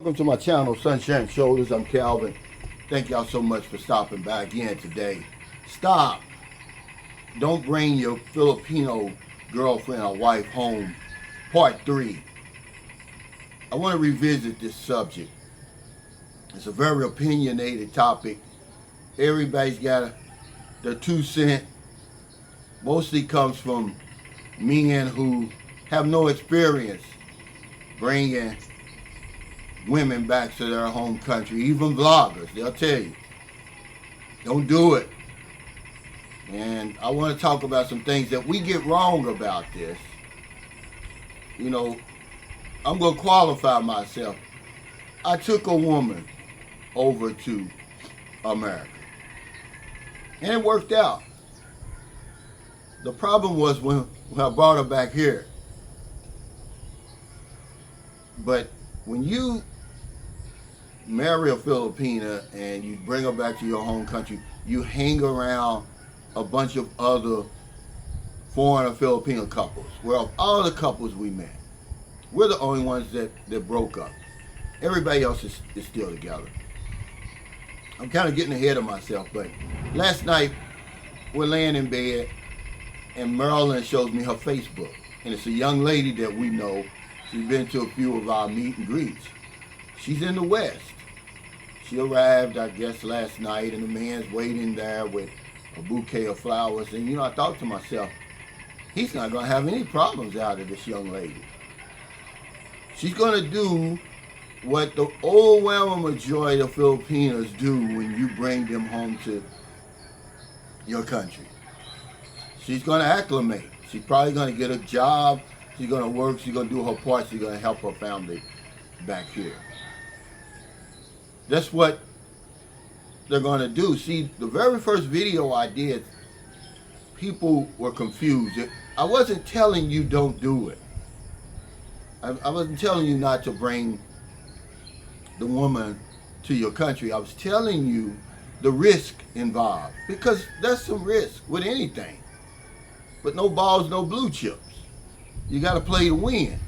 Welcome to my channel, Sunshine Shoulders. I'm Calvin. Thank y'all so much for stopping by again today. Stop. Don't bring your Filipino girlfriend or wife home. Part 3. I want to revisit this subject. It's a very opinionated topic. Everybody's got their 2 cents. Mostly comes from men who have no experience bringing women back to their home country. Even vloggers, they'll tell you, don't do it. And I want to talk about some things that we get wrong about this. You know, I'm going to qualify myself. I took a woman over to America, and it worked out. The problem was when I brought her back here. But when you marry a Filipina and you bring her back to your home country, you hang around a bunch of other foreign or Filipino couples. Well, all the couples we met, we're the only ones that broke up. Everybody else is still together. I'm kind of getting ahead of myself, but last night we're laying in bed and Marilyn shows me her Facebook. And it's a young lady that we know. She's been to a few of our meet and greets. She's in the West. She arrived, I guess, last night, and the man's waiting there with a bouquet of flowers. And, you know, I thought to myself, he's not going to have any problems out of this young lady. She's going to do what the overwhelming majority of Filipinos do when you bring them home to your country. She's going to acclimate. She's probably going to get a job. She's going to work. She's going to do her part. She's going to help her family back here. That's what they're going to do. See, the very first video I did, people were confused. I wasn't telling you don't do it. I wasn't telling you not to bring the woman to your country. I was telling you the risk involved, because there's some risk with anything. But no balls, no blue chips. You got to play to win.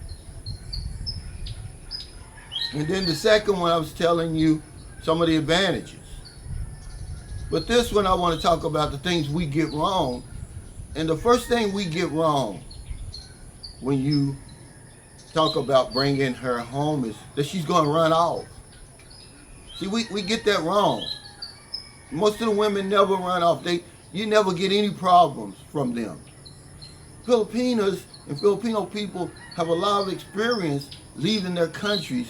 And then the second one, I was telling you some of the advantages. But this one, I want to talk about the things we get wrong. And the first thing we get wrong when you talk about bringing her home is that she's going to run off. See, we get that wrong. Most of the women never run off. You never get any problems from them. Filipinos and Filipino people have a lot of experience leaving their countries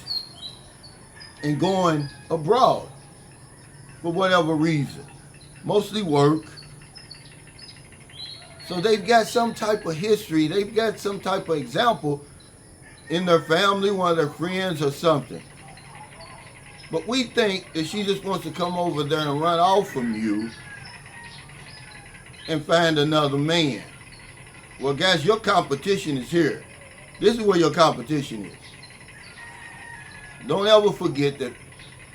and going abroad for whatever reason. Mostly work. So they've got some type of history. They've got some type of example in their family, one of their friends or something. But we think that she just wants to come over there and run off from you and find another man. Well, guys, your competition is here. This is where your competition is. Don't ever forget that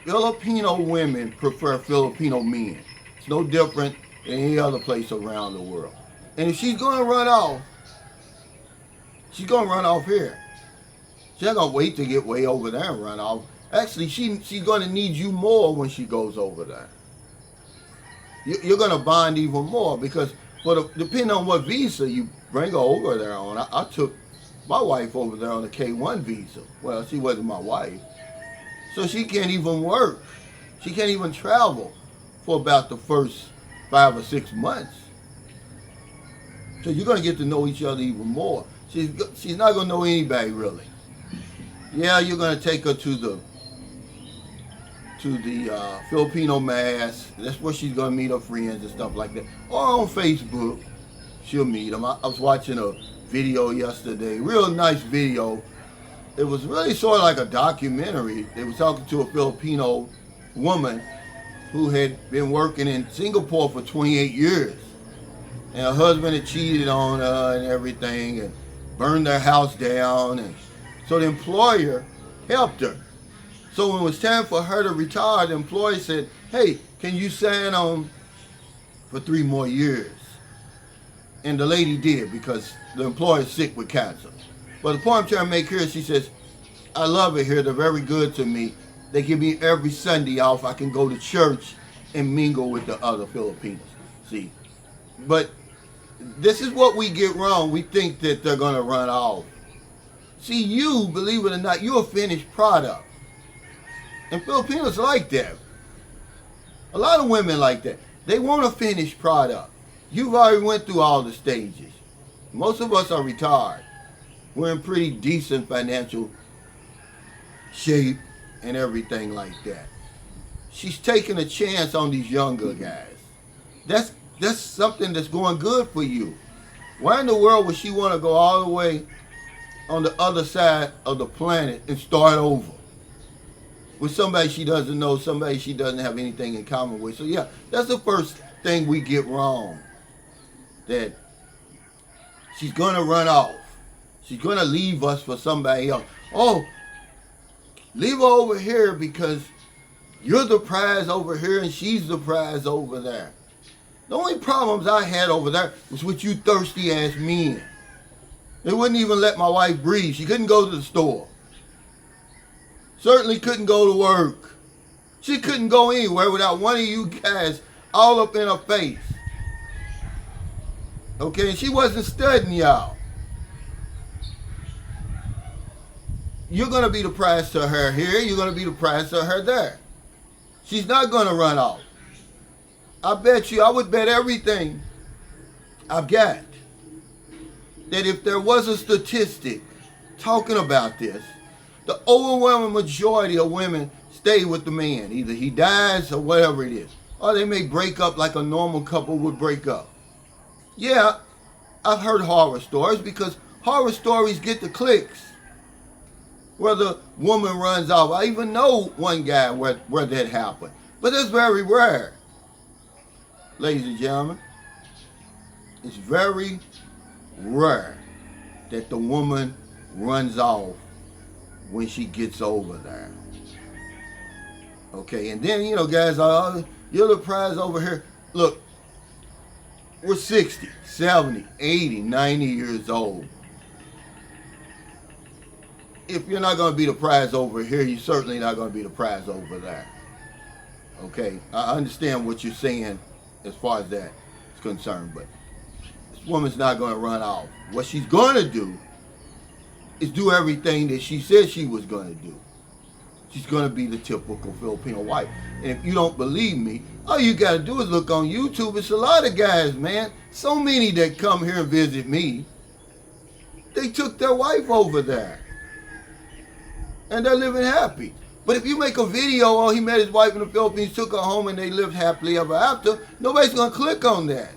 Filipino women prefer Filipino men. It's no different than any other place around the world. And if she's going to run off, she's going to run off here. She's not going to wait to get way over there and run off. Actually, she's going to need you more when she goes over there. You're going to bond even more, because depending on what visa you bring her over there on. I took my wife over there on a K1 visa. Well, she wasn't my wife. So she can't even work. She can't even travel for about the first 5 or 6 months. So you're going to get to know each other even more. She's not going to know anybody, really. Yeah, you're going to take her to the Filipino mass. That's where she's going to meet her friends and stuff like that. Or on Facebook, she'll meet them. I was watching a video yesterday, real nice video. It was really sort of like a documentary. They were talking to a Filipino woman who had been working in Singapore for 28 years. And her husband had cheated on her and everything and burned their house down. And so the employer helped her. So when it was time for her to retire, the employer said, hey, can you sign on for 3 more years? And the lady did, because the employer's sick with cancer. But the point I'm trying to make here is, she says, I love it here. They're very good to me. They give me every Sunday off. I can go to church and mingle with the other Filipinos. See, but this is what we get wrong. We think that they're going to run off. See, you, believe it or not, you're a finished product. And Filipinos like that. A lot of women like that. They want a finished product. You've already went through all the stages. Most of us are retired. We're in pretty decent financial shape and everything like that. She's taking a chance on these younger guys. That's something that's going good for you. Why in the world would she want to go all the way on the other side of the planet and start over with somebody she doesn't know, somebody she doesn't have anything in common with? So yeah, that's the first thing we get wrong. That she's going to run off. She's going to leave us for somebody else. Oh, leave her over here because you're the prize over here and she's the prize over there. The only problems I had over there was with you thirsty ass men. They wouldn't even let my wife breathe. She couldn't go to the store. Certainly couldn't go to work. She couldn't go anywhere without one of you guys all up in her face. Okay, and she wasn't studying y'all. You're going to be the prize to her here. You're going to be the prize to her there. She's not going to run off. I bet you, I would bet everything I've got that if there was a statistic talking about this, the overwhelming majority of women stay with the man. Either he dies or whatever it is. Or they may break up like a normal couple would break up. Yeah, I've heard horror stories because horror stories get the clicks. Where the woman runs off. I even know one guy where that happened. But it's very rare. Ladies and gentlemen, it's very rare that the woman runs off when she gets over there. Okay, and then, you know, guys, you're the prize over here. Look, we're 60, 70, 80, 90 years old. If you're not going to be the prize over here, you're certainly not going to be the prize over there. Okay, I understand what you're saying as far as that is concerned, but this woman's not going to run off. What she's going to do is do everything that she said she was going to do. She's going to be the typical Filipino wife. And if you don't believe me, all you got to do is look on YouTube. It's a lot of guys, man. So many that come here and visit me. They took their wife over there. And they're living happy. But if you make a video, oh, he met his wife in the Philippines, took her home, and they lived happily ever after, nobody's going to click on that.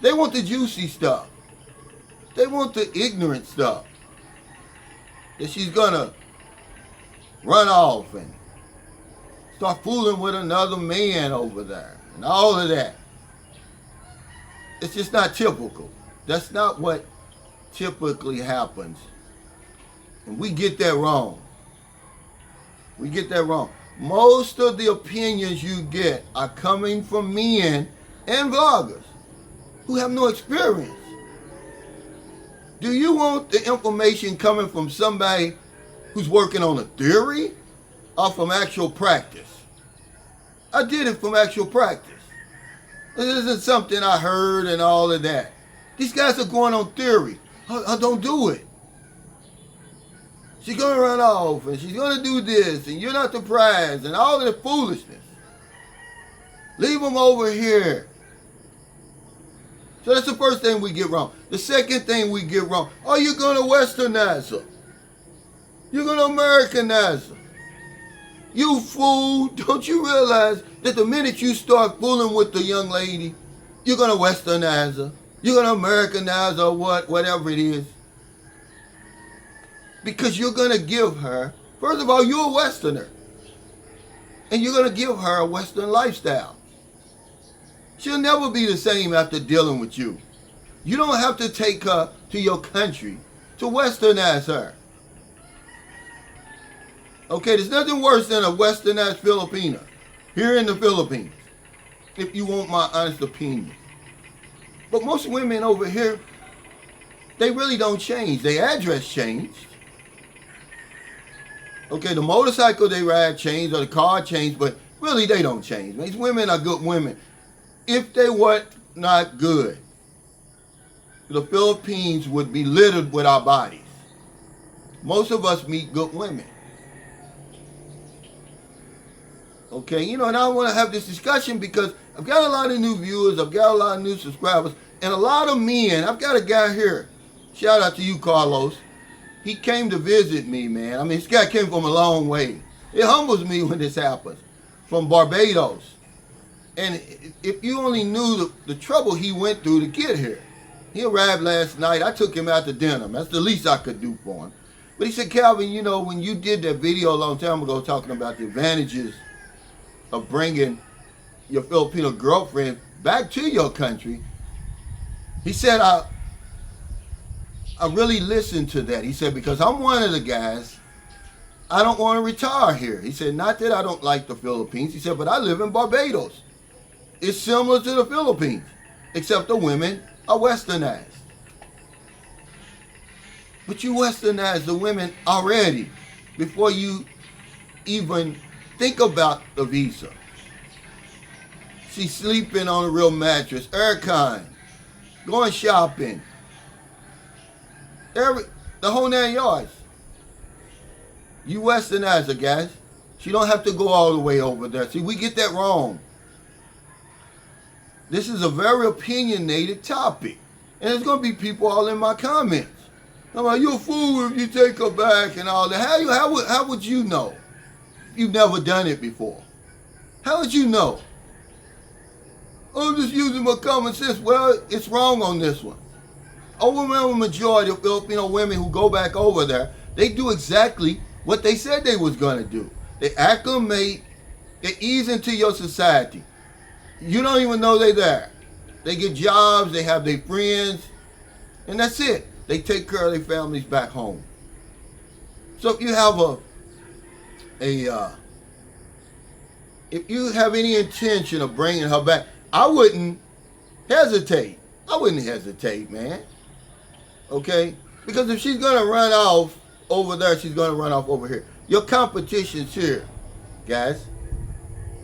They want the juicy stuff. They want the ignorant stuff. That she's going to run off and start fooling with another man over there and all of that. It's just not typical. That's not what typically happens. And we get that wrong. We get that wrong. Most of the opinions you get are coming from men and vloggers who have no experience. Do you want the information coming from somebody who's working on a theory or from actual practice? I did it from actual practice. This isn't something I heard and all of that. These guys are going on theory. I don't do it. She's going to run off, and she's going to do this, and you're not the prize, and all of the foolishness. Leave them over here. So that's the first thing we get wrong. The second thing we get wrong, oh, you're going to Westernize her. You're going to Americanize her. You fool, don't you realize that the minute you start fooling with the young lady, you're going to Westernize her. You're going to Americanize her, whatever it is. Because you're going to give her, first of all, you're a Westerner. And you're going to give her a Western lifestyle. She'll never be the same after dealing with you. You don't have to take her to your country to Westernize her. Okay, there's nothing worse than a Westernized Filipina here in the Philippines, if you want my honest opinion. But most women over here, they really don't change. Their address changed. Okay, the motorcycle they ride change or the car change, but really they don't change. These women are good women. If they were not good, the Philippines would be littered with our bodies. Most of us meet good women. Okay, you know, and I want to have this discussion because I've got a lot of new viewers, I've got a lot of new subscribers, and a lot of men. I've got a guy here. Shout out to you, Carlos. He came to visit me, man. I mean, this guy came from a long way. It humbles me when this happens. From Barbados. And if you only knew the trouble he went through to get here. He arrived last night. I took him out to dinner. That's the least I could do for him. But he said, Calvin, you know, when you did that video a long time ago talking about the advantages of bringing your Filipino girlfriend back to your country, he said, I really listened to that. He said, because I'm one of the guys, I don't want to retire here. He said, not that I don't like the Philippines. He said, but I live in Barbados. It's similar to the Philippines, except the women are Westernized. But you Westernize the women already before you even think about the visa. She's sleeping on a real mattress, aircon, going shopping, the whole 9 yards. You Westernize her, guys. She don't have to go all the way over there. See, we get that wrong. This is a very opinionated topic. And there's going to be people all in my comments. I'm like, you're a fool if you take her back and all that. How would you know? You've never done it before. How would you know? I'm just using my common sense. Well, it's wrong on this one. Overwhelming majority of Filipino women who go back over there, they do exactly what they said they was going to do. They acclimate, they ease into your society. You don't even know they're there. They get jobs, they have their friends, and that's it. They take care of their families back home. So if you have if you have any intention of bringing her back, I wouldn't hesitate. I wouldn't hesitate, man. Okay? Because if she's going to run off over there, she's going to run off over here. Your competition's here, guys.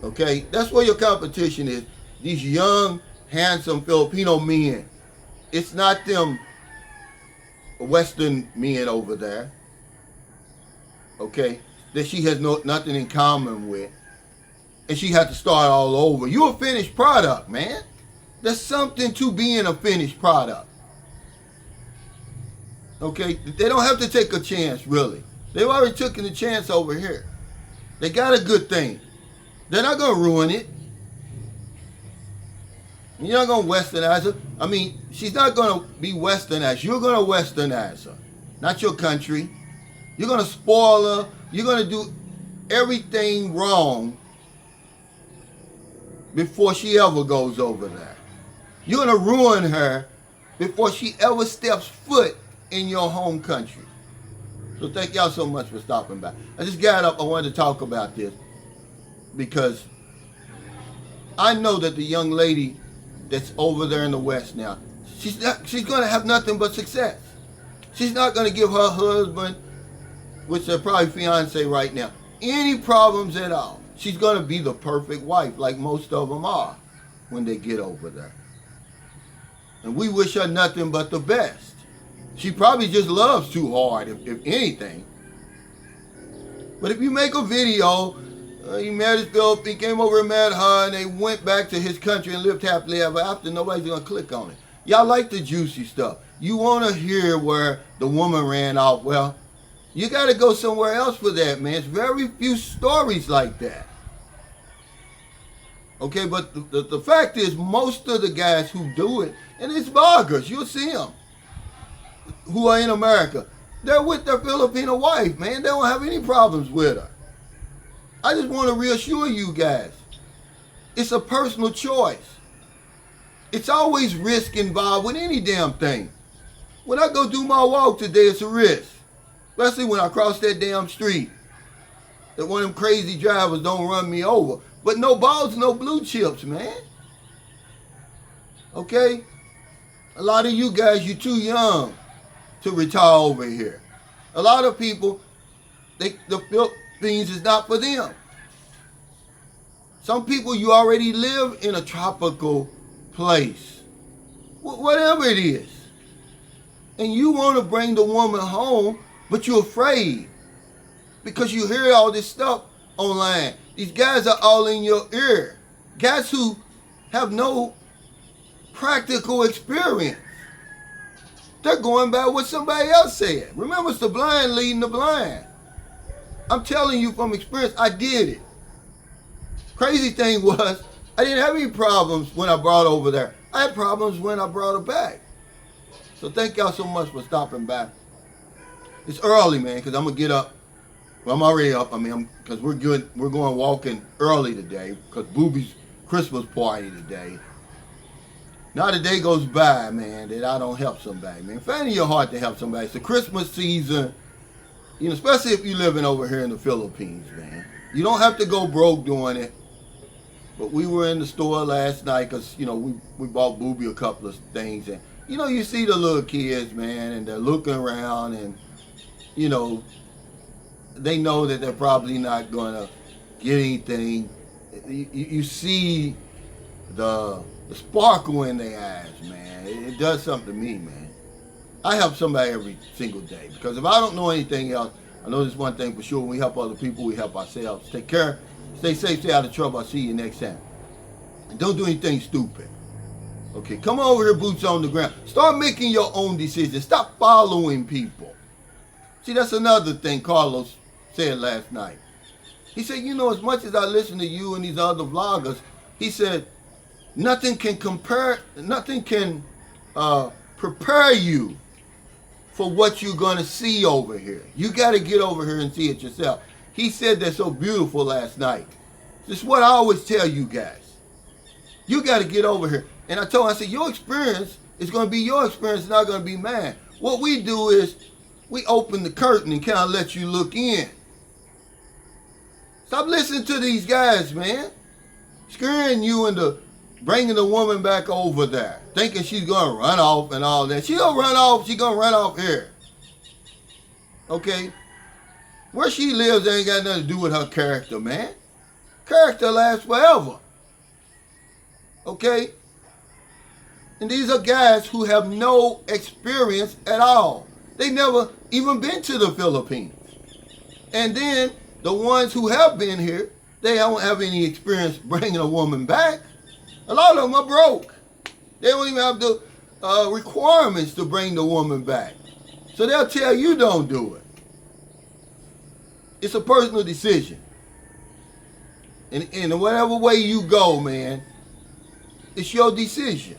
Okay? That's where your competition is. These young, handsome Filipino men. It's not them Western men over there. Okay? That she has nothing in common with. And she had to start all over. You're a finished product, man. There's something to being a finished product. Okay? They don't have to take a chance, really. They've already taken a chance over here. They got a good thing. They're not going to ruin it. You're not going to Westernize her. I mean, she's not going to be Westernized. You're going to Westernize her. Not your country. You're going to spoil her. You're going to do everything wrong before she ever goes over there. You're going to ruin her before she ever steps foot in your home country. So thank y'all so much for stopping by. I just got up. I wanted to talk about this because I know that the young lady that's over there in the West now, she's going to have nothing but success. She's not going to give her husband, which is probably fiance right now, any problems at all. She's going to be the perfect wife, like most of them are when they get over there. And we wish her nothing but the best. She probably just loves too hard, if anything. But if you make a video, he married Philip, he came over and met her, and they went back to his country and lived happily ever after, nobody's going to click on it. Y'all like the juicy stuff. You want to hear where the woman ran off. Well, you got to go somewhere else for that, man. It's very few stories like that. Okay, but the fact is, most of the guys who do it, and it's bloggers, you'll see them, who are in America, they're with their Filipino wife, man. They don't have any problems with her. I just want to reassure you guys, it's a personal choice. It's always risk involved with any damn thing. When I go do my walk today, it's a risk. Especially when I cross that damn street. That one of them crazy drivers don't run me over. But no balls, no blue chips, man. Okay? A lot of you guys, you're too young to retire over here. A lot of people, The Philippines is not for them. Some people, you already live in a tropical place, whatever it is, and you want to bring the woman home, but you're afraid because you hear all this stuff online. These guys are all in your ear. Guys who have no practical experience. They're going by what somebody else said. Remember, it's the blind leading the blind. I'm telling you from experience, I did it. Crazy thing was, I didn't have any problems when I brought her over there. I had problems when I brought her back. So thank y'all so much for stopping by. It's early, man, because I'm going to get up. Well, I'm already up. Because we're going walking early today because Booby's Christmas party today. Not a day goes by, man, that I don't help somebody, man. Find in your heart to help somebody. It's the Christmas season, especially if you're living over here in the Philippines, man. You don't have to go broke doing it. But we were in the store last night because, we bought Booby a couple of things. And, you see the little kids, man, and they're looking around and, they know that they're probably not going to get anything. You see the sparkle in their eyes, man. It does something to me, man. I help somebody every single day because if I don't know anything else, I know this one thing for sure. When we help other people, we help ourselves. Take care. Stay safe, stay out of trouble. I'll see you next time. And don't do anything stupid. Okay, come over here, boots on the ground. Start making your own decisions. Stop following people. See, that's another thing Carlos said last night. He said, as much as I listen to you and these other vloggers, he said, nothing can prepare you for what you're going to see over here. You got to get over here and see it yourself. He said that so beautiful last night. This is what I always tell you guys. You got to get over here. And I told him, I said, your experience is going to be your experience, it's not going to be mine. What we do is we open the curtain and kind of let you look in. Stop listening to these guys, man. Scaring you into bringing the woman back over there. Thinking she's going to run off and all that. She don't run off. She going to run off here. Okay? Where she lives ain't got nothing to do with her character, man. Character lasts forever. Okay? And these are guys who have no experience at all. They never even been to the Philippines. And then the ones who have been here, they don't have any experience bringing a woman back. A lot of them are broke. They don't even have the requirements to bring the woman back. So they'll tell you don't do it. It's a personal decision. And in whatever way you go, man, it's your decision.